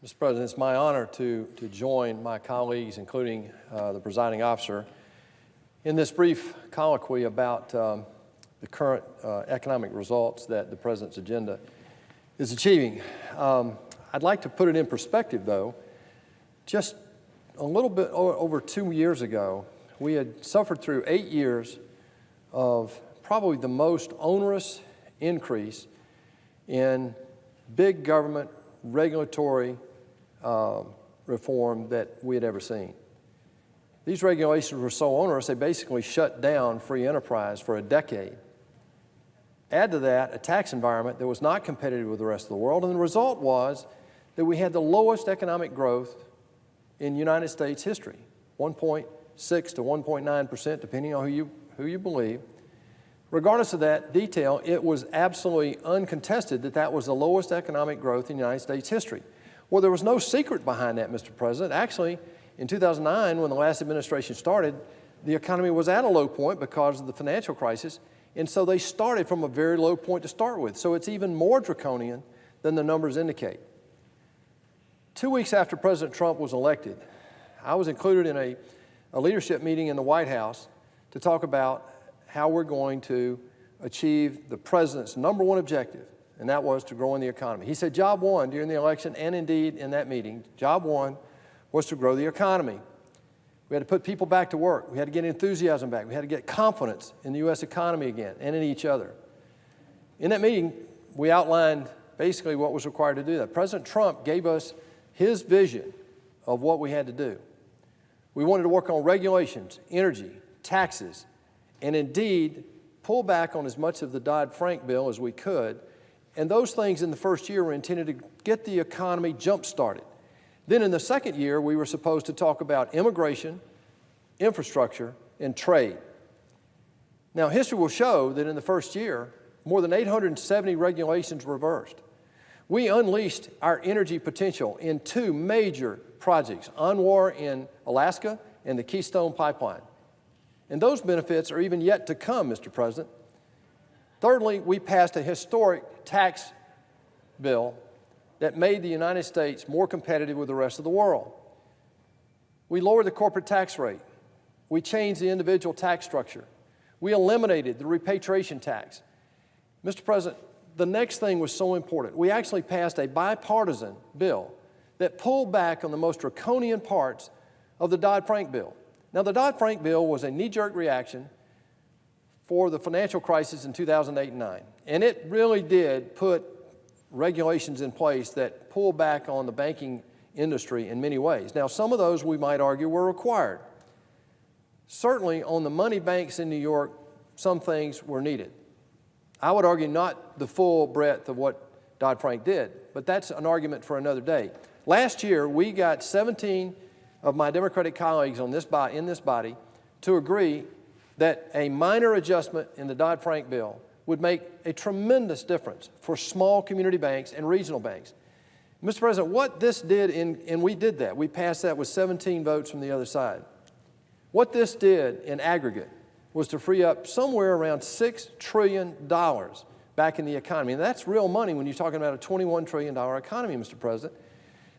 Mr. President, it's my honor to join my colleagues, including the presiding officer, in this brief colloquy about the current economic results that the President's agenda is achieving. I'd like to put it in perspective, though. Just a little bit over 2 years ago, we had suffered through 8 years of probably the most onerous increase in big government regulatory reform that we had ever seen. These regulations were so onerous, they basically shut down free enterprise for a decade. Add to that a tax environment that was not competitive with the rest of the world, and the result was that we had the lowest economic growth in United States history, 1.6 to 1.9%, depending on who you believe. Regardless of that detail, it was absolutely uncontested that that was the lowest economic growth in United States history. Well, there was no secret behind that, Mr. President. Actually, in 2009, when the last administration started, the economy was at a low point because of the financial crisis, and so they started from a very low point to start with. So it's even more draconian than the numbers indicate. 2 weeks after President Trump was elected, I was included in a leadership meeting in the White House to talk about how we're going to achieve the President's #1 objective, and that was to grow in the economy. He said job one during the election, and indeed in that meeting, job one was to grow the economy. We had to put people back to work. We had to get enthusiasm back. We had to get confidence in the U.S. economy again and in each other. In that meeting, we outlined basically what was required to do that. President Trump gave us his vision of what we had to do. We wanted to work on regulations, energy, taxes, and indeed pull back on as much of the Dodd-Frank bill as we could. And those things in the first year were intended to get the economy jump-started. Then in the second year, we were supposed to talk about immigration, infrastructure, and trade. Now, history will show that in the first year, more than 870 regulations were reversed. We unleashed our energy potential in 2 major projects, ANWR in Alaska and the Keystone Pipeline. And those benefits are even yet to come, Mr. President. Thirdly, we passed a historic tax bill that made the United States more competitive with the rest of the world. We lowered the corporate tax rate. We changed the individual tax structure. We eliminated the repatriation tax. Mr. President, the next thing was so important. We actually passed a bipartisan bill that pulled back on the most draconian parts of the Dodd-Frank bill. Now, the Dodd-Frank bill was a knee-jerk reaction for the financial crisis in 2008 and 2009. And it really did put regulations in place that pulled back on the banking industry in many ways. Now, some of those, we might argue, were required. Certainly, on the money banks in New York, some things were needed. I would argue not the full breadth of what Dodd-Frank did, but that's an argument for another day. Last year, we got 17 of my Democratic colleagues in this body to agree that a minor adjustment in the Dodd-Frank bill would make a tremendous difference for small community banks and regional banks. Mr. President, what this did, and we did that, we passed that with 17 votes from the other side. What this did in aggregate was to free up somewhere around $6 trillion back in the economy. And that's real money when you're talking about a $21 trillion economy, Mr. President.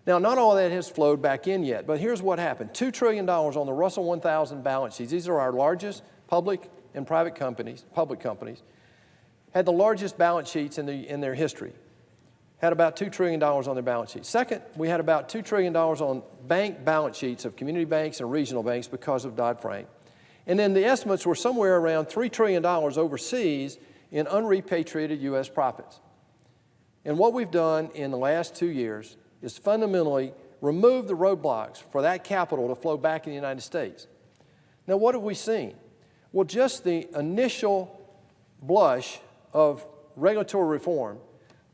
Now, not all of that has flowed back in yet, but here's what happened. $2 trillion on the Russell 1000 balance sheets. These are our largest public and private companies, had the largest balance sheets in their history, had about $2 trillion on their balance sheets. Second, we had about $2 trillion on bank balance sheets of community banks and regional banks because of Dodd-Frank. And then the estimates were somewhere around $3 trillion overseas in unrepatriated U.S. profits. And what we've done in the last 2 years is fundamentally remove the roadblocks for that capital to flow back in the United States. Now, what have we seen? Well, just the initial blush of regulatory reform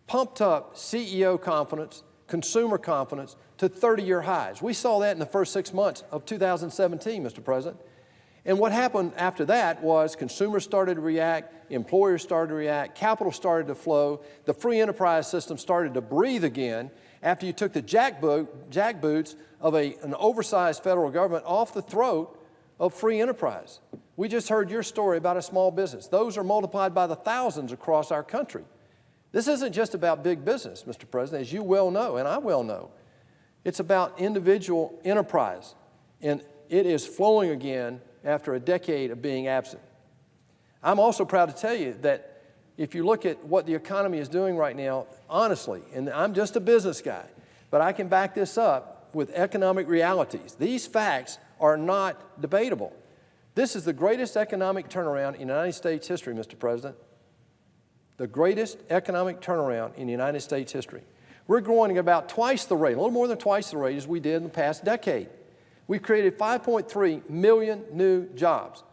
pumped up CEO confidence, consumer confidence to 30-year highs. We saw that in the first 6 months of 2017, Mr. President. And what happened after that was consumers started to react, employers started to react, capital started to flow, the free enterprise system started to breathe again after you took the jackboots of an oversized federal government off the throat of free enterprise. We just heard your story about a small business. Those are multiplied by the thousands across our country. This isn't just about big business, Mr. President, as you well know, and I well know. It's about individual enterprise, and it is flowing again after a decade of being absent. I'm also proud to tell you that if you look at what the economy is doing right now, honestly, and I'm just a business guy, but I can back this up with economic realities. These facts are not debatable. This is the greatest economic turnaround in United States history, Mr. President. The greatest economic turnaround in United States history. We're growing at about twice the rate, a little more than twice the rate as we did in the past decade. We've created 5.3 million new jobs.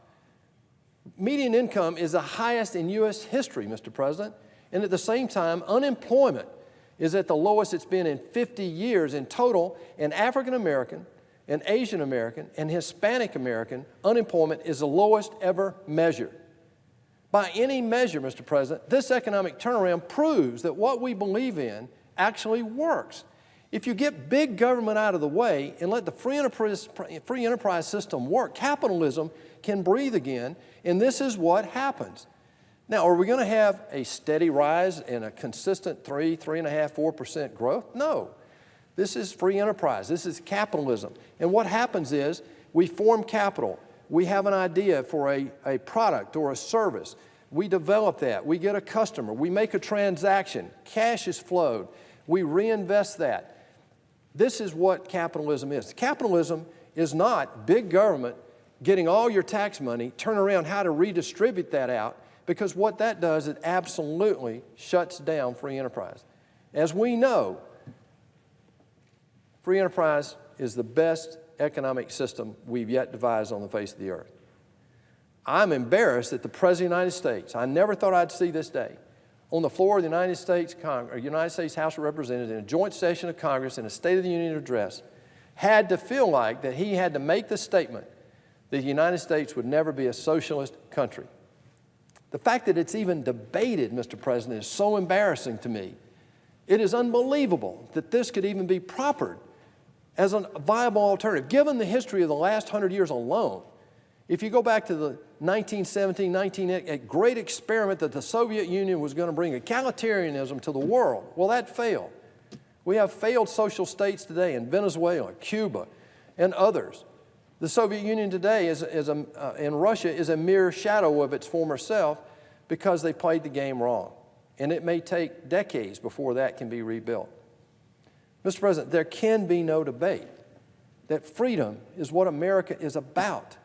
Median income is the highest in U.S. history, Mr. President, and at the same time, unemployment is at the lowest it's been in 50 years in total, and African American and Asian American and Hispanic American unemployment is the lowest ever measured. By any measure, Mr. President, this economic turnaround proves that what we believe in actually works. If you get big government out of the way and let the free enterprise system work, capitalism can breathe again, and this is what happens. Now, are we going to have a steady rise and a consistent 3.5%, 4% growth? No. This is free enterprise. This is capitalism. And what happens is we form capital. We have an idea for a product or a service. We develop that. We get a customer. We make a transaction. Cash is flowed. We reinvest that. This is what capitalism is. Capitalism is not big government getting all your tax money, turn around how to redistribute that out, because what that does, it absolutely shuts down free enterprise. As we know, free enterprise is the best economic system we've yet devised on the face of the earth. I'm embarrassed that the President of the United States, I never thought I'd see this day, on the floor of the United States House of Representatives in a joint session of Congress in a State of the Union address, had to feel like that he had to make the statement that the United States would never be a socialist country. The fact that it's even debated, Mr. President, is so embarrassing to me. It is unbelievable that this could even be proffered as a viable alternative. Given the history of the last 100 years alone, if you go back to the 1917, a great experiment that the Soviet Union was going to bring egalitarianism to the world, well, that failed. We have failed social states today in Venezuela, Cuba, and others. The Soviet Union today and Russia is a mere shadow of its former self because they played the game wrong. And it may take decades before that can be rebuilt. Mr. President, there can be no debate that freedom is what America is about.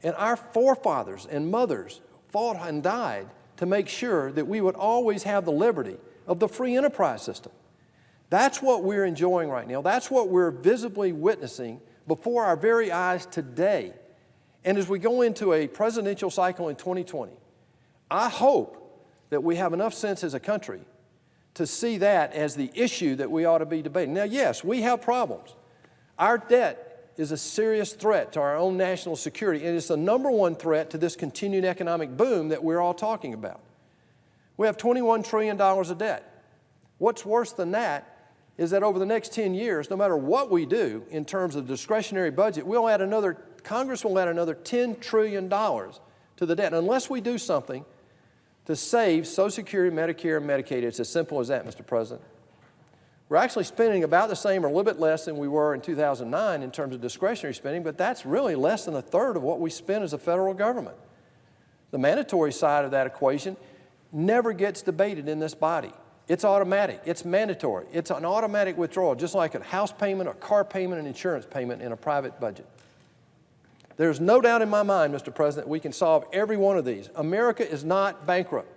And our forefathers and mothers fought and died to make sure that we would always have the liberty of the free enterprise system. That's what we're enjoying right now. That's what we're visibly witnessing before our very eyes today. And as we go into a presidential cycle in 2020, I hope that we have enough sense as a country to see that as the issue that we ought to be debating. Now, yes, we have problems. Our debt is a serious threat to our own national security, and it's the #1 threat to this continued economic boom that we're all talking about. We have $21 trillion of debt. What's worse than that is that over the next 10 years, no matter what we do in terms of discretionary budget, Congress will add another $10 trillion to the debt. Unless we do something to save Social Security, Medicare, and Medicaid, it's as simple as that, Mr. President. We're actually spending about the same or a little bit less than we were in 2009 in terms of discretionary spending, but that's really less than a third of what we spend as a federal government. The mandatory side of that equation never gets debated in this body. It's automatic. It's mandatory. It's an automatic withdrawal, just like a house payment, a car payment, an insurance payment in a private budget. There's no doubt in my mind, Mr. President, we can solve every one of these. America is not bankrupt.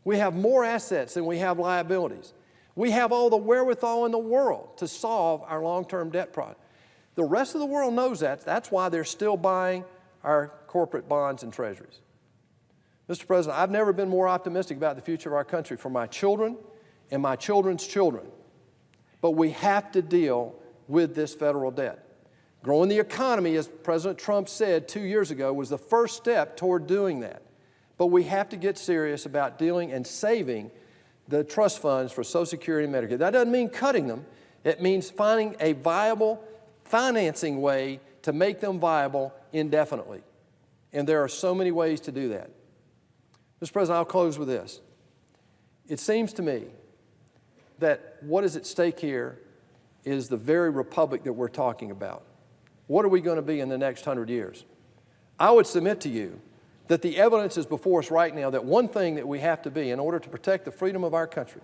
We have more assets than we have liabilities. We have all the wherewithal in the world to solve our long-term debt problem. The rest of the world knows that. That's why they're still buying our corporate bonds and treasuries. Mr. President, I've never been more optimistic about the future of our country for my children and my children's children. But we have to deal with this federal debt. Growing the economy, as President Trump said 2 years ago, was the first step toward doing that. But we have to get serious about dealing and saving the trust funds for Social Security and Medicare. That doesn't mean cutting them. It means finding a viable financing way to make them viable indefinitely. And there are so many ways to do that. Mr. President, I'll close with this. It seems to me that what is at stake here is the very republic that we're talking about. What are we going to be in the next 100 years? I would submit to you that the evidence is before us right now that one thing that we have to be in order to protect the freedom of our country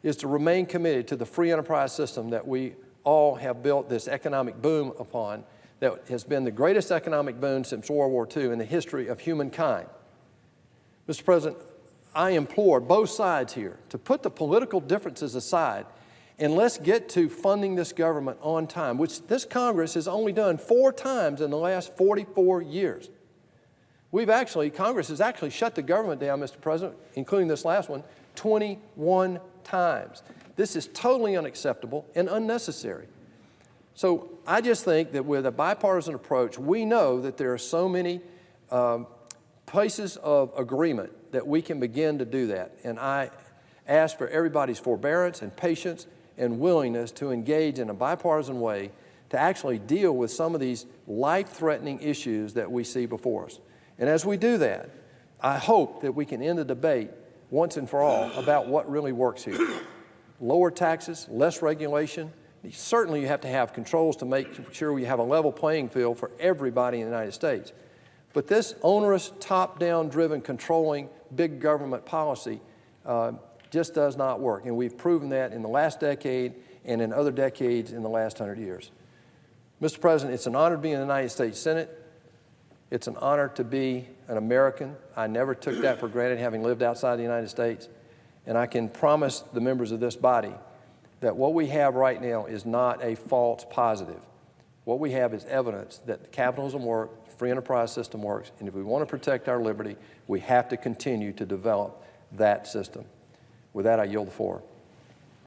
is to remain committed to the free enterprise system that we all have built this economic boom upon, that has been the greatest economic boom since World War II in the history of humankind. Mr. President, I implore both sides here to put the political differences aside and let's get to funding this government on time, which this Congress has only done 4 times in the last 44 years. Congress has actually shut the government down, Mr. President, including this last one, 21 times. This is totally unacceptable and unnecessary. So I just think that with a bipartisan approach, we know that there are so many places of agreement that we can begin to do that. And I ask for everybody's forbearance and patience and willingness to engage in a bipartisan way to actually deal with some of these life-threatening issues that we see before us. And as we do that, I hope that we can end the debate once and for all about what really works here. Lower taxes, less regulation. Certainly you have to have controls to make sure we have a level playing field for everybody in the United States. But this onerous, top-down driven, controlling big government policy just does not work. And we've proven that in the last decade and in other decades in the last 100 years. Mr. President, it's an honor to be in the United States Senate. It's an honor to be an American. I never took that for granted, having lived outside the United States. And I can promise the members of this body that what we have right now is not a false positive. What we have is evidence that capitalism works, the free enterprise system works, and if we want to protect our liberty, we have to continue to develop that system. With that, I yield the floor.